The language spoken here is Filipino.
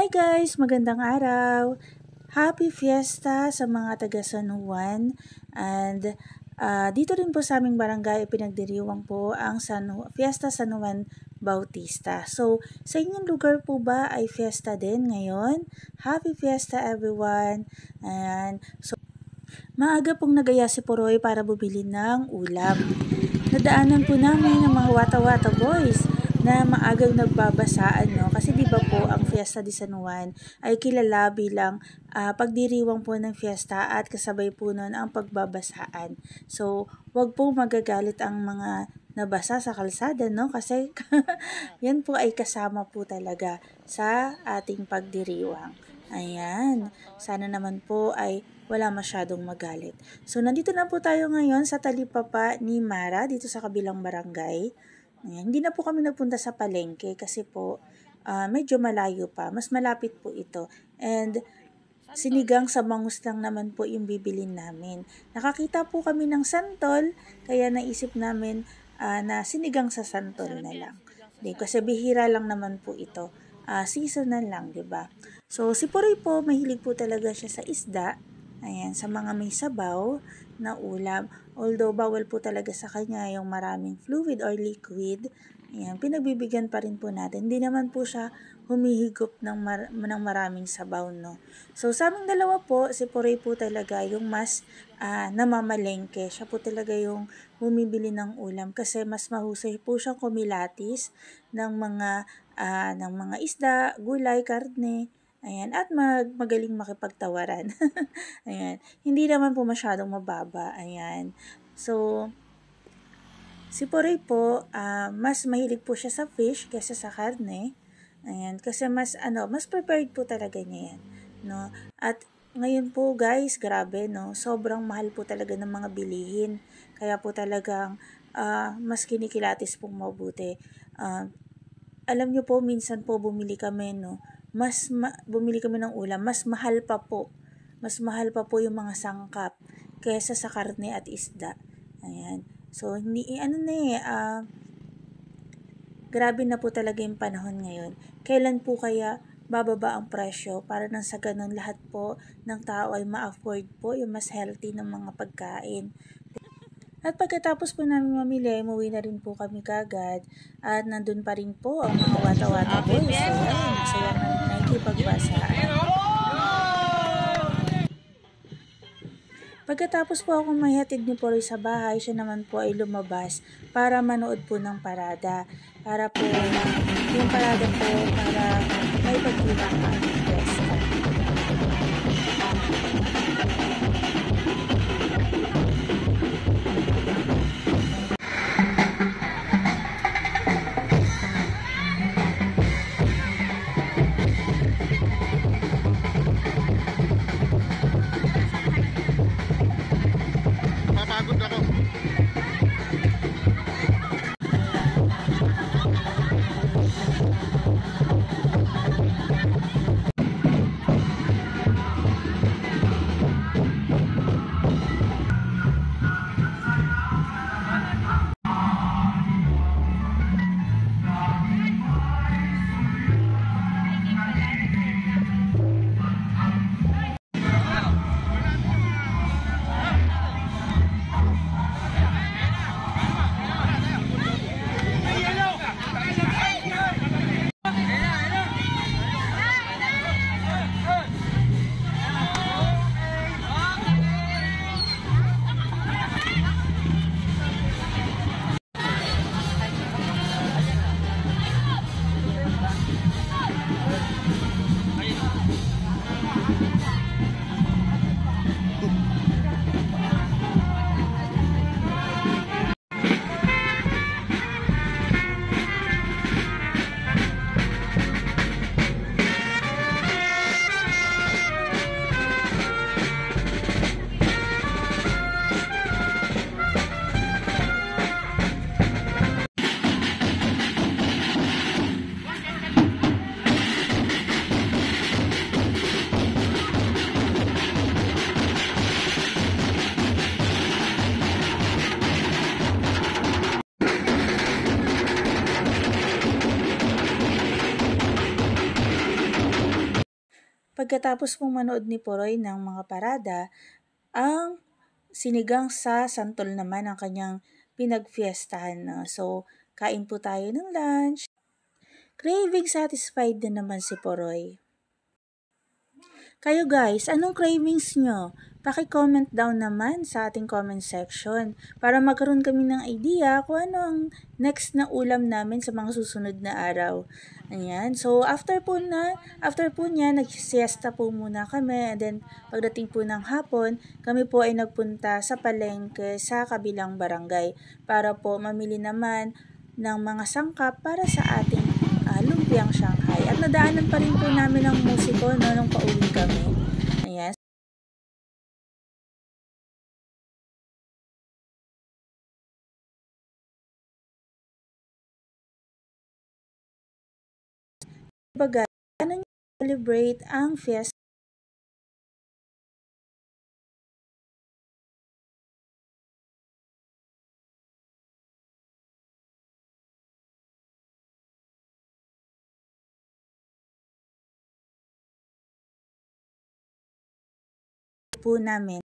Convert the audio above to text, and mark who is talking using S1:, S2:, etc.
S1: Hi guys! Magandang araw! Happy Fiesta sa mga taga San Juan and dito rin po sa aming barangay pinagdiriwang po ang Fiesta San Juan Bautista. So, sa inyong lugar po ba ay fiesta din ngayon? Happy Fiesta everyone! And so, maaga pong nagaya si Poroy para bumili ng ulam. Nadaanan po namin ang mga wata-wata boys na maagang nagbabasaan, no? Kasi di ba po ang Fiesta de San Juan ay kilala bilang pagdiriwang po ng fiesta at kasabay po nun ang pagbabasaan. So, wag po magagalit ang mga nabasa sa kalsada, no? Kasi yan po ay kasama po talaga sa ating pagdiriwang. Ayan, sana naman po ay wala masyadong magalit. So, nandito na po tayo ngayon sa talipapa ni Mara dito sa kabilang barangay. Ayan, hindi na po kami nagpunta sa palengke kasi po medyo malayo pa. Mas malapit po ito. And sinigang sa bangus lang naman po yung bibilin namin. Nakakita po kami ng santol kaya naisip namin na sinigang sa santol na lang. Kasi bihira lang naman po ito. Seasonal lang, 'di ba? So si Poroy po mahilig po talaga siya sa isda. Ayan, sa mga may sabaw na ulam. Although bawal po talaga sa kanya yung maraming fluid or liquid. Ayan, pinagbibigyan pa rin po natin. Hindi naman po siya humihigop ng maraming sabaw, no? So, sa aming dalawa po, si Poroy po talaga yung mas namamalengke. Siya po talaga yung bumibili ng ulam kasi mas mahusay po siyang kumilatis ng mga isda, gulay, karne. Ayan, at magaling makipagtawaran. Ayan, hindi naman po masyadong mababa. Ayan, so, si Poroy po, mas mahilig po siya sa fish kaysa sa karne. Ayan, kasi mas prepared po talaga niya yan, no? At ngayon po guys, grabe, no? Sobrang mahal po talaga ng mga bilihin. Kaya po talagang mas kinikilatis pong mabuti. Alam nyo po, minsan po bumili kami, no? Bumili kami ng ulam, mas mahal pa po. Mas mahal pa po yung mga sangkap kaysa sa karne at isda. Ayan. So, grabe na po talaga yung panahon ngayon. Kailan po kaya bababa ang presyo para nang sa ganun lahat po ng tao ay ma-afford po yung mas healthy ng mga pagkain. At pagkatapos po namin mamili, umuwi na rin po kami kagad at nandun pa rin po ang mga wata-wata boys. Ayan, masaya na nakikipagbasaan. Pagkatapos po akong mahihatid ni Poroy sa bahay, siya naman po ay lumabas para manood po ng parada. Para po yung parada po para may pagkilang ang fiesta.
S2: Papagod ako.
S1: pagkatapos pong manood ni Poroy ng mga parada, ang sinigang sa santol naman ang kanyang pinagfiestahan na. So, kain po tayo ng lunch. Craving satisfied na naman si Poroy. Kayo guys, anong cravings nyo? Paki-comment down naman sa ating comment section para magkaroon kami ng idea kung ano ang next na ulam namin sa mga susunod na araw. Ayan. So, after po niya, nag-siesta po muna kami, and then pagdating po ng hapon, kami po ay nagpunta sa palengke sa kabilang barangay para po mamili naman ng mga sangkap para sa ating lumpiang Shanghai. At nadaanan pa rin po namin ang musiko nung pauwi kami. Ayan. Baga, ano nyo celebrate ang fiesta po namin?